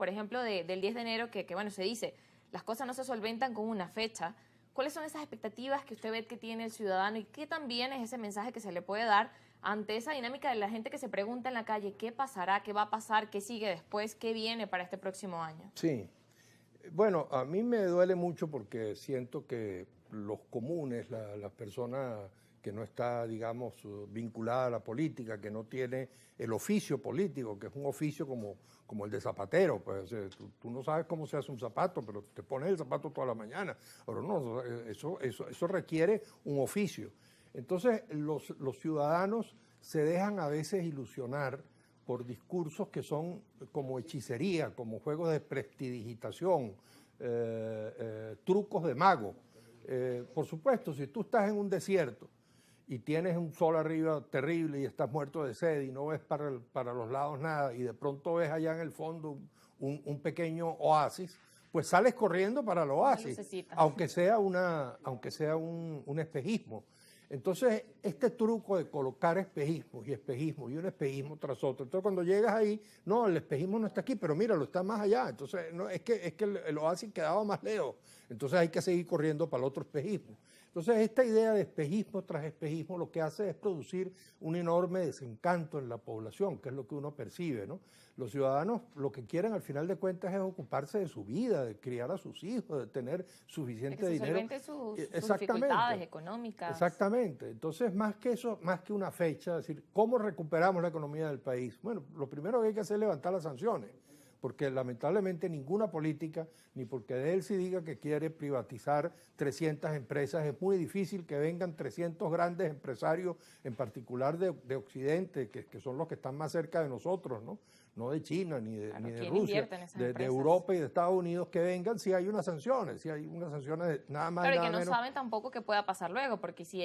por ejemplo, del 10 de enero, que bueno, se dice, las cosas no se solventan con una fecha. ¿Cuáles son esas expectativas que usted ve que tiene el ciudadano y qué también es ese mensaje que se le puede dar ante esa dinámica de la gente que se pregunta en la calle qué pasará, qué va a pasar, qué sigue después, qué viene para este próximo año? Sí, bueno, a mí me duele mucho porque siento que los comunes, las personas que no está, digamos, vinculada a la política, que no tiene el oficio político, que es un oficio como el de zapatero, pues tú no sabes cómo se hace un zapato, pero te pones el zapato toda la mañana. Pero no, eso requiere un oficio. Entonces, los ciudadanos se dejan a veces ilusionar por discursos que son como hechicería, como juegos de prestidigitación, trucos de mago. Por supuesto, si tú estás en un desierto y tienes un sol arriba terrible y estás muerto de sed y no ves para los lados nada y de pronto ves allá en el fondo un pequeño oasis, pues sales corriendo para el oasis, aunque sea un espejismo. Entonces, este truco de colocar espejismos y un espejismo tras otro. Entonces, cuando llegas ahí, no, el espejismo no está aquí, pero míralo, está más allá. Entonces, no, es que el oasis quedaba más lejos. Entonces, hay que seguir corriendo para el otro espejismo. Entonces, esta idea de espejismo tras espejismo lo que hace es producir un enorme desencanto en la población, que es lo que uno percibe, ¿no? Los ciudadanos lo que quieren al final de cuentas es ocuparse de su vida, de criar a sus hijos, de tener suficiente dinero. De que se solvente sus dificultades económicas. Exactamente. Entonces, más que eso, más que una fecha, es decir, ¿cómo recuperamos la economía del país? Bueno, lo primero que hay que hacer es levantar las sanciones, porque lamentablemente ninguna política, ni porque Delcy diga que quiere privatizar 300 empresas, es muy difícil que vengan 300 grandes empresarios, en particular de Occidente, que son los que están más cerca de nosotros, ¿no? No de China, ni de Rusia, de Europa y de Estados Unidos, que vengan si hay unas sanciones, nada más. Claro, y y que no menos. saben tampoco qué pueda pasar luego, porque si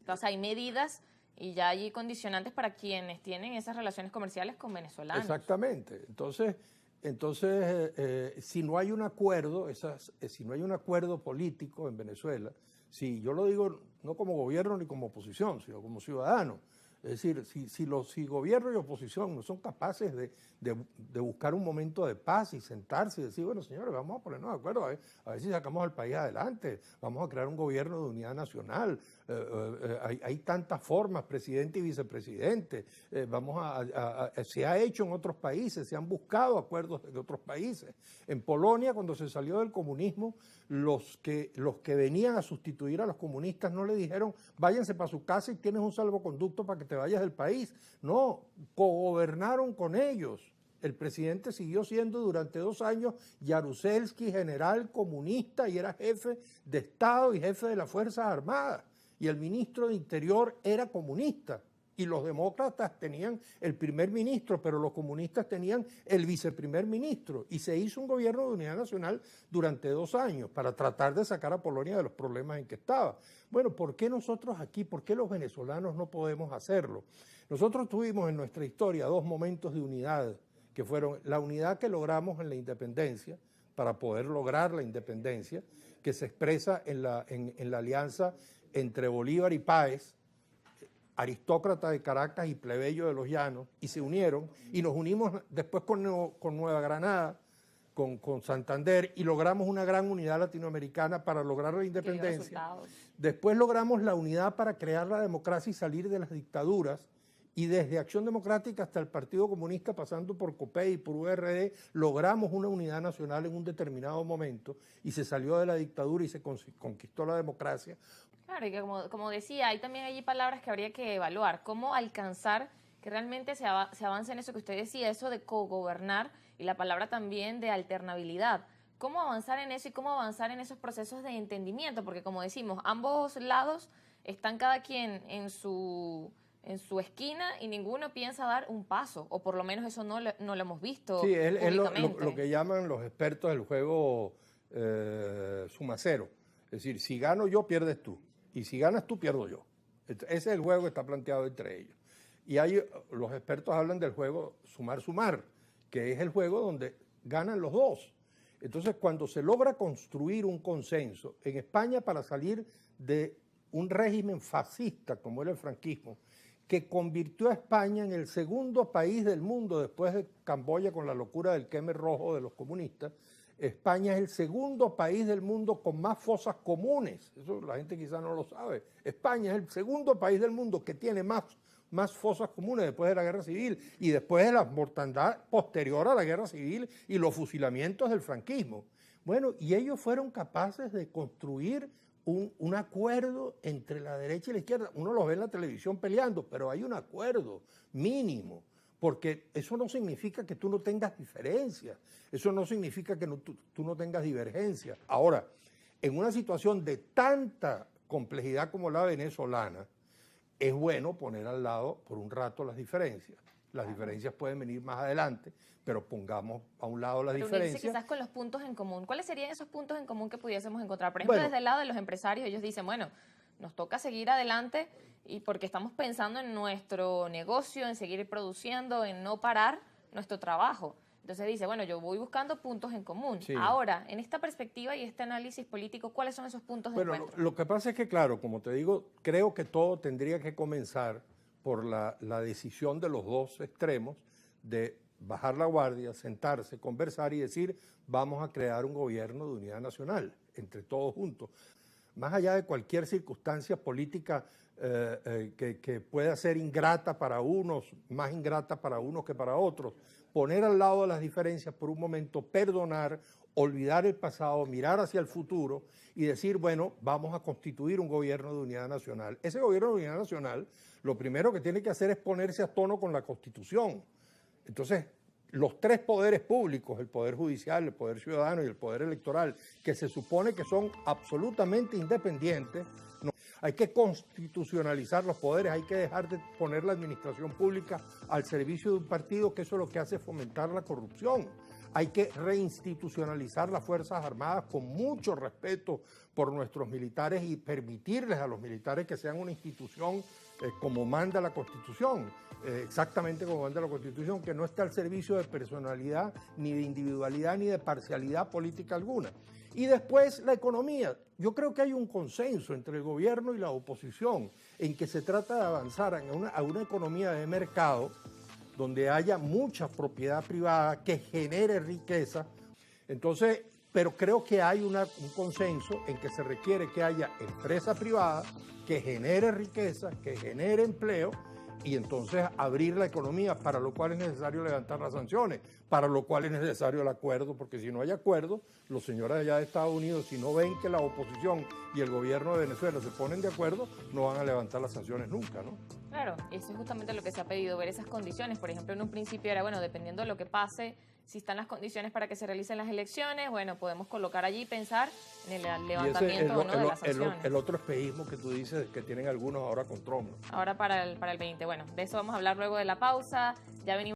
o sea, hay medidas y ya hay condicionantes para quienes tienen esas relaciones comerciales con venezolanos. Exactamente. Entonces si no hay un acuerdo, si no hay un acuerdo político en Venezuela, si yo lo digo no como gobierno ni como oposición, sino como ciudadano, es decir, si gobierno y oposición no son capaces de buscar un momento de paz y sentarse y decir, bueno, señores, vamos a ponernos de acuerdo, a ver si sacamos al país adelante, vamos a crear un gobierno de unidad nacional, hay tantas formas, presidente y vicepresidente, se ha hecho en otros países, se han buscado acuerdos de otros países. En Polonia, cuando se salió del comunismo, los que venían a sustituir a los comunistas no le dijeron, váyanse para su casa y tienes un salvoconducto para que te vayas del país. No, cogobernaron con ellos. El presidente siguió siendo durante 2 años Jaruzelski, general comunista, y era jefe de Estado y jefe de las Fuerzas Armadas. Y el ministro de Interior era comunista. Y los demócratas tenían el primer ministro, pero los comunistas tenían el viceprimer ministro. Y se hizo un gobierno de unidad nacional durante 2 años para tratar de sacar a Polonia de los problemas en que estaba. Bueno, ¿por qué nosotros aquí, por qué los venezolanos no podemos hacerlo? Nosotros tuvimos en nuestra historia 2 momentos de unidad, que fueron la unidad que logramos en la independencia, para poder lograr la independencia, que se expresa en la alianza entre Bolívar y Páez, aristócrata de Caracas y plebeyo de los Llanos, y se unieron, y nos unimos después con Nueva Granada, con Santander, y logramos una gran unidad latinoamericana para lograr la independencia. Después logramos la unidad para crear la democracia y salir de las dictaduras, y desde Acción Democrática hasta el Partido Comunista, pasando por COPEI y por URD, logramos una unidad nacional en un determinado momento, y se salió de la dictadura y se conquistó la democracia. Claro, y que como decía, hay también allí palabras que habría que evaluar. ¿Cómo alcanzar que realmente se avance en eso que usted decía, eso de cogobernar, y la palabra también de alternabilidad? ¿Cómo avanzar en eso y cómo avanzar en esos procesos de entendimiento? Porque como decimos, ambos lados están cada quien en su esquina y ninguno piensa dar un paso, o por lo menos eso no lo hemos visto. Sí, es lo que llaman los expertos del juego suma cero. Es decir, si gano yo, pierdes tú. Y si ganas tú, pierdo yo. Ese es el juego que está planteado entre ellos. Y los expertos hablan del juego sumar-sumar, que es el juego donde ganan los dos. Entonces, cuando se logra construir un consenso, en España, para salir de un régimen fascista como era el franquismo, que convirtió a España en el segundo país del mundo después de Camboya con la locura del Khmer Rojo de los comunistas. España es el segundo país del mundo con más fosas comunes. Eso la gente quizás no lo sabe. España es el segundo país del mundo que tiene más fosas comunes después de la guerra civil y después de la mortandad posterior a la guerra civil y los fusilamientos del franquismo. Bueno, y ellos fueron capaces de construir un acuerdo entre la derecha y la izquierda. Uno los ve en la televisión peleando, pero hay un acuerdo mínimo, porque eso no significa que tú no tengas diferencias, eso no significa que tú no tengas divergencias. Ahora, en una situación de tanta complejidad como la venezolana, es bueno poner al lado por un rato las diferencias. Las diferencias pueden venir más adelante, pero pongamos a un lado las diferencias. Quizás con los puntos en común. ¿Cuáles serían esos puntos en común que pudiésemos encontrar? Por ejemplo, desde el lado de los empresarios, ellos dicen, bueno, nos toca seguir adelante y porque estamos pensando en nuestro negocio, en seguir produciendo, en no parar nuestro trabajo. Entonces dice, bueno, yo voy buscando puntos en común. Sí. Ahora, en esta perspectiva y este análisis político, ¿cuáles son esos puntos de encuentro? Lo que pasa es que, claro, como te digo, creo que todo tendría que comenzar por la decisión de los dos extremos de bajar la guardia, sentarse, conversar y decir, vamos a crear un gobierno de unidad nacional, entre todos juntos. Más allá de cualquier circunstancia política que pueda ser ingrata para unos, más ingrata para unos que para otros, poner al lado las diferencias por un momento, perdonar, olvidar el pasado, mirar hacia el futuro y decir, bueno, vamos a constituir un gobierno de unidad nacional. Ese gobierno de unidad nacional, lo primero que tiene que hacer es ponerse a tono con la Constitución. Entonces, los tres poderes públicos, el poder judicial, el poder ciudadano y el poder electoral, que se supone que son absolutamente independientes, hay que constitucionalizar los poderes, hay que dejar de poner la administración pública al servicio de un partido, que eso es lo que hace fomentar la corrupción. Hay que reinstitucionalizar las Fuerzas Armadas con mucho respeto por nuestros militares y permitirles a los militares que sean una institución como manda la Constitución, exactamente como manda la Constitución, que no esté al servicio de personalidad, ni de individualidad, ni de parcialidad política alguna. Y después la economía. Yo creo que hay un consenso entre el gobierno y la oposición en que se trata de avanzar a una economía de mercado donde haya mucha propiedad privada que genere riqueza. Entonces, pero creo que hay un consenso en que se requiere que haya empresa privada que genere riqueza, que genere empleo y entonces abrir la economía, para lo cual es necesario levantar las sanciones, para lo cual es necesario el acuerdo, porque si no hay acuerdo, los señores allá de Estados Unidos, si no ven que la oposición y el gobierno de Venezuela se ponen de acuerdo, no van a levantar las sanciones nunca, ¿no? Claro, eso es justamente lo que se ha pedido, ver esas condiciones. Por ejemplo, en un principio era, bueno, dependiendo de lo que pase, si están las condiciones para que se realicen las elecciones, bueno, podemos colocar allí y pensar en el levantamiento o no de las sanciones. El otro espejismo que tú dices que tienen algunos ahora con Trump, ¿no? Ahora para el 20. Bueno, de eso vamos a hablar luego de la pausa. Ya venimos.